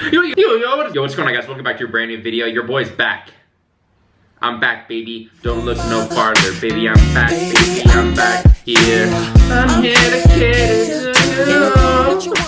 Yo, what's going on, guys? Welcome back to your brand new video. Your boy's back. I'm back, baby. Don't look no farther, baby. I'm back, baby. I'm back here. I'm here to kid it.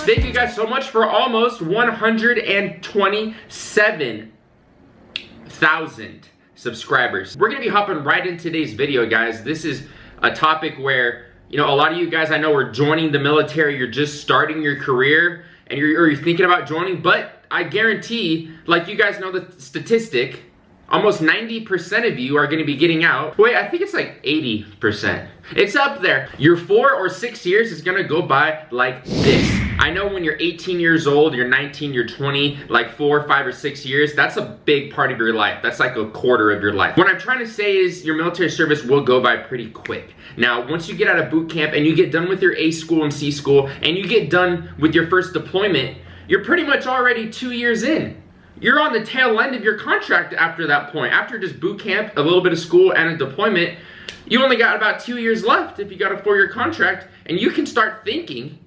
Thank you guys so much for almost 127,000 subscribers. We're gonna be hopping right into today's video, guys. This is a topic where, you know, a lot of you guys I know are joining the military. You're just starting your career and you're thinking about joining, but I guarantee, like you guys know the statistic, almost 90% of you are gonna be getting out. Wait, I think it's like 80%. It's up there. Your 4 or 6 years is gonna go by like this. I know when you're 18 years old, you're 19, you're 20, like 4, 5, or 6 years, that's a big part of your life. That's like a quarter of your life. What I'm trying to say is your military service will go by pretty quick. Now, once you get out of boot camp and you get done with your A school and C school, and you get done with your first deployment, you're pretty much already 2 years in. You're on the tail end of your contract after that point. After just boot camp, a little bit of school, and a deployment, you only got about 2 years left if you got a 4-year contract, and you can start thinking,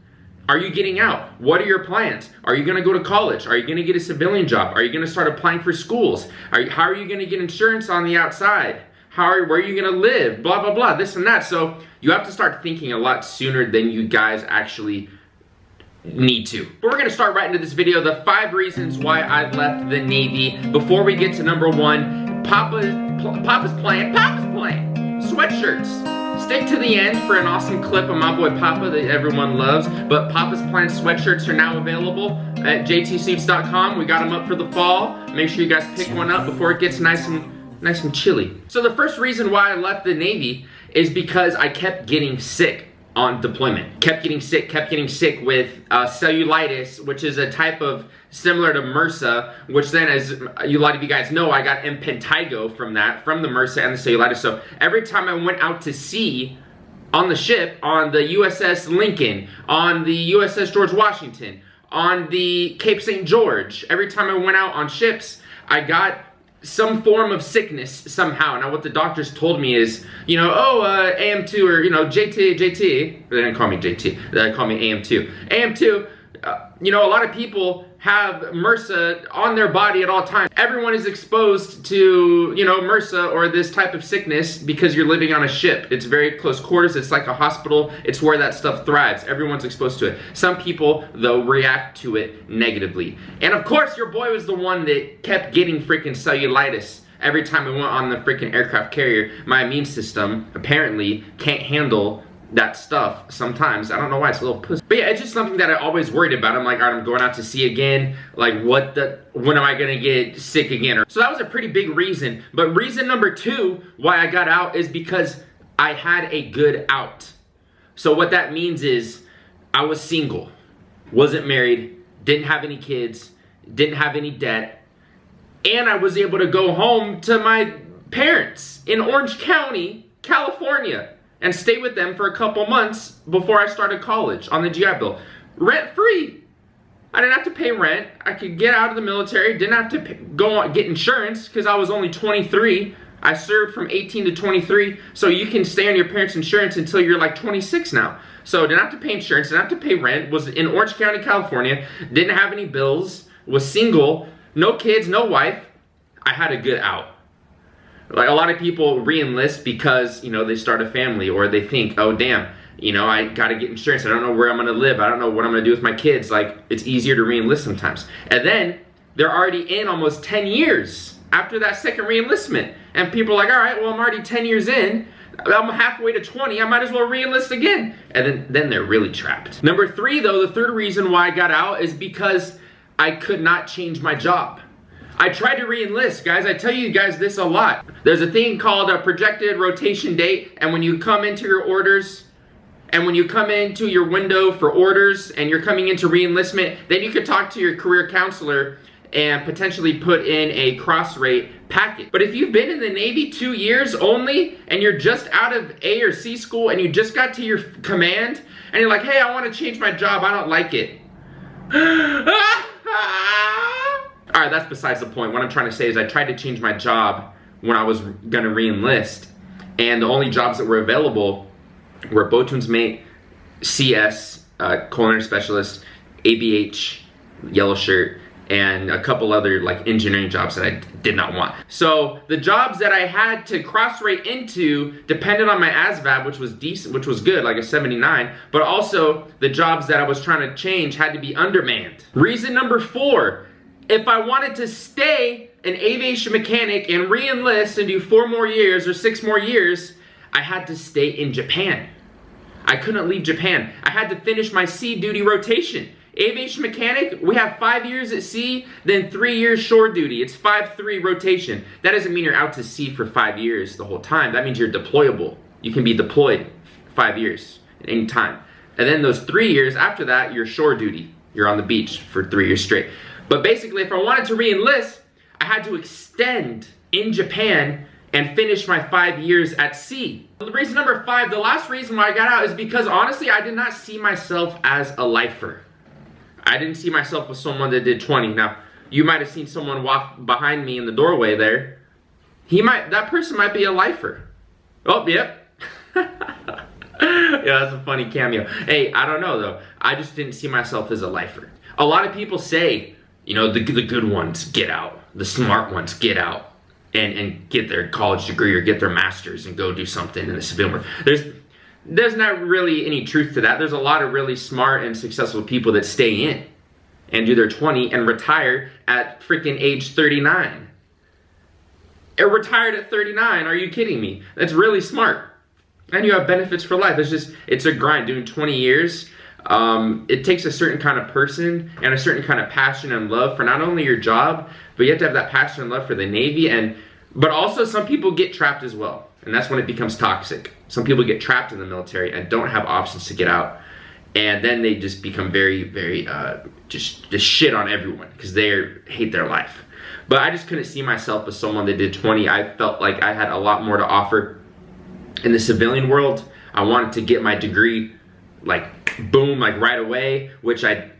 are you getting out? What are your plans? Are you gonna go to college? Are you gonna get a civilian job? Are you gonna start applying for schools? How are you gonna get insurance on the outside? Where are you gonna live? Blah, blah, blah, this and that. So you have to start thinking a lot sooner than you guys actually need to. But we're gonna start right into this video, the 5 reasons why I left the Navy. Before we get to number 1, Papa's plan, sweatshirts. Stick to the end for an awesome clip of my boy Papa that everyone loves. But Papa's Plan sweatshirts are now available at JTsuits.com. We got them up for the fall. Make sure you guys pick one up before it gets nice and chilly. So the first reason why I left the Navy is because I kept getting sick on deployment. Kept getting sick with cellulitis, which is a type of similar to MRSA, which then, as a lot of you guys know, I got impetigo from the MRSA and the cellulitis. So every time I went out to sea on the ship, on the USS Lincoln, on the USS George Washington, on the Cape St. George, every time I went out on ships, I got some form of sickness somehow. Now what the doctors told me is, you know, AM2 or, you know, JT, they didn't call me JT, they call me AM2. AM2, you know, a lot of people have MRSA on their body at all times. Everyone is exposed to, you know, MRSA or this type of sickness because you're living on a ship. It's very close quarters, it's like a hospital, it's where that stuff thrives. Everyone's exposed to it. Some people, though, react to it negatively. And of course, your boy was the one that kept getting freaking cellulitis. Every time I went on the freaking aircraft carrier, my immune system apparently can't handle that stuff sometimes. I don't know why, it's a little pussy. But yeah, it's just something that I always worried about. I'm like, all right, I'm going out to sea again. Like, when am I gonna get sick again? So that was a pretty big reason. But reason number 2 why I got out is because I had a good out. So what that means is I was single, wasn't married, didn't have any kids, didn't have any debt, and I was able to go home to my parents in Orange County, California, and stay with them for a couple months before I started college on the GI Bill. Rent free. I didn't have to pay rent. I could get out of the military. Didn't have to get insurance because I was only 23. I served from 18 to 23. So you can stay on your parents' insurance until you're like 26 now. So didn't have to pay insurance, didn't have to pay rent. Was in Orange County, California. Didn't have any bills. Was single. No kids, no wife. I had a good out. Like, a lot of people re-enlist because, you know, they start a family, or they think, oh damn, you know, I gotta get insurance, I don't know where I'm gonna live, I don't know what I'm gonna do with my kids. Like, it's easier to re-enlist sometimes. And then they're already in almost 10 years after that second re-enlistment. And people are like, all right, well, I'm already 10 years in, I'm halfway to 20, I might as well re-enlist again. And then they're really trapped. Number 3, though, the third reason why I got out is because I could not change my job. I tried to re-enlist, guys. I tell you guys this a lot. There's a thing called a projected rotation date, and when you come into your orders, and when you come into your window for orders, and you're coming into re-enlistment, then you could talk to your career counselor and potentially put in a cross-rate package. But if you've been in the Navy 2 years only, and you're just out of A or C school, and you just got to your command, and you're like, hey, I want to change my job, I don't like it. Alright, that's besides the point. What I'm trying to say is I tried to change my job when I was gonna re-enlist, and the only jobs that were available were boatswain's mate, CS, culinary specialist, ABH, yellow shirt, and a couple other like engineering jobs that I did not want. So the jobs that I had to cross rate into depended on my ASVAB, which was decent, which was good, like a 79, but also the jobs that I was trying to change had to be undermanned. Reason number 4, if I wanted to stay an aviation mechanic and re-enlist and do 4 more years or 6 more years, I had to stay in Japan. I couldn't leave Japan. I had to finish my sea duty rotation. Aviation mechanic, we have 5 years at sea, then 3 years shore duty. It's 5-3 rotation. That doesn't mean you're out to sea for 5 years the whole time. That means you're deployable. You can be deployed 5 years at any time. And then those 3 years after that, you're shore duty. You're on the beach for 3 years straight. But basically, if I wanted to re-enlist, I had to extend in Japan and finish my 5 years at sea. Reason number 5, the last reason why I got out is because honestly, I did not see myself as a lifer. I didn't see myself as someone that did 20. Now, you might have seen someone walk behind me in the doorway there. That person might be a lifer. Oh, yep. Yeah, that's a funny cameo. Hey, I don't know though. I just didn't see myself as a lifer. A lot of people say, you know, the good ones get out. The smart ones get out and get their college degree or get their master's and go do something in the civilian world. There's not really any truth to that. There's a lot of really smart and successful people that stay in and do their 20 and retire at freaking age 39. Or retired at 39, are you kidding me? That's really smart. And you have benefits for life. It's a grind. Doing 20 years, it takes a certain kind of person and a certain kind of passion and love for not only your job, but you have to have that passion and love for the Navy. But also some people get trapped as well. And that's when it becomes toxic. Some people get trapped in the military and don't have options to get out. And then they just become very, very, just shit on everyone because they hate their life. But I just couldn't see myself as someone that did 20. I felt like I had a lot more to offer in the civilian world. I wanted to get my degree, like, boom, like right away, which I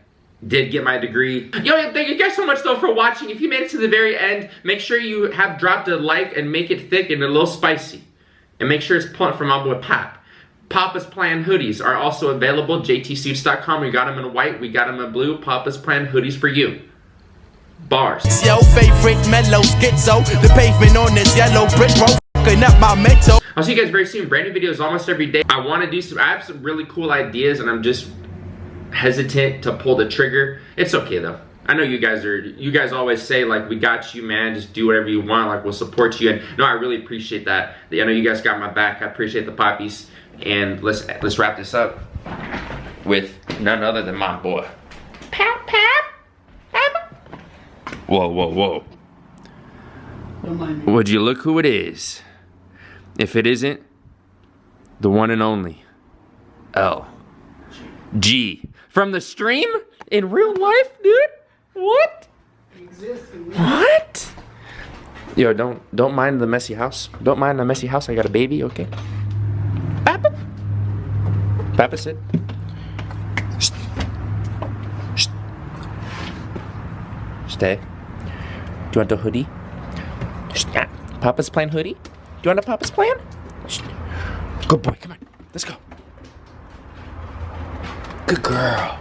did get my degree. Yo, thank you guys so much though for watching. If you made it to the very end, make sure you have dropped a like and make it thick and a little spicy. And make sure it's plumped from my boy Pap. Papa's Plan hoodies are also available, JTsuits.com. We got them in white, we got them in blue. Papa's Plan hoodies for you. Bars. It's your favorite mellow schizo. The pavement on this yellow brick road fucking up my mental. I'll see you guys very soon. Brand new videos almost every day. I have some really cool ideas and I'm just hesitant to pull the trigger. It's okay though. I know you guys always say like, we got you, man, just do whatever you want, like we'll support you. And no, I really appreciate that. I know you guys got my back. I appreciate the poppies. And let's wrap this up with none other than my boy. Pap, pap, pap. Whoa, whoa, whoa. Don't mind me. Would you look who it is? If it isn't, the one and only LG. From the stream? In real life, dude? What? What? Yo, don't mind the messy house. Don't mind the messy house. I got a baby, okay? Papa? Papa said. Shh. Shh. Stay. Do you want a hoodie? Shh. Papa's Plan hoodie? Do you want a Papa's Plan? Shh. Good boy, come on. Let's go. Good girl.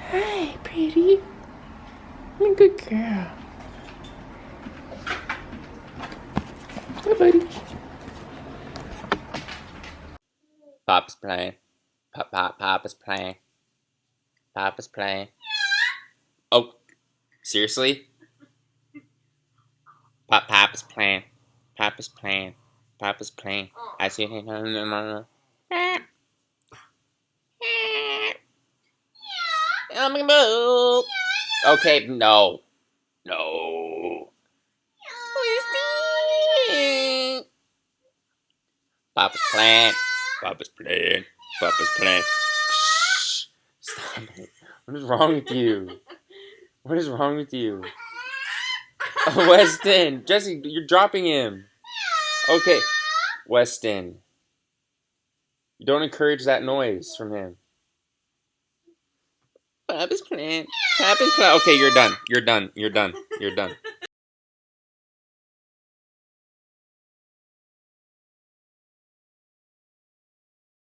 Hi, pretty. I'm a good girl. Hi, buddy. Papa's playing. Papa's playing. Papa's playing. Oh, seriously? Papa's playing. Papa's playing. Papa's playing. I see him. Okay, no. No. Papa's playing. Papa's playing. Papa's playing. Shh. Stop it. What is wrong with you? What is wrong with you? Oh, Weston. Jesse, you're dropping him. Okay. Weston. Don't encourage that noise from him. Papa's playing. Papa's playing. Okay, you're done. You're done. You're done. You're done.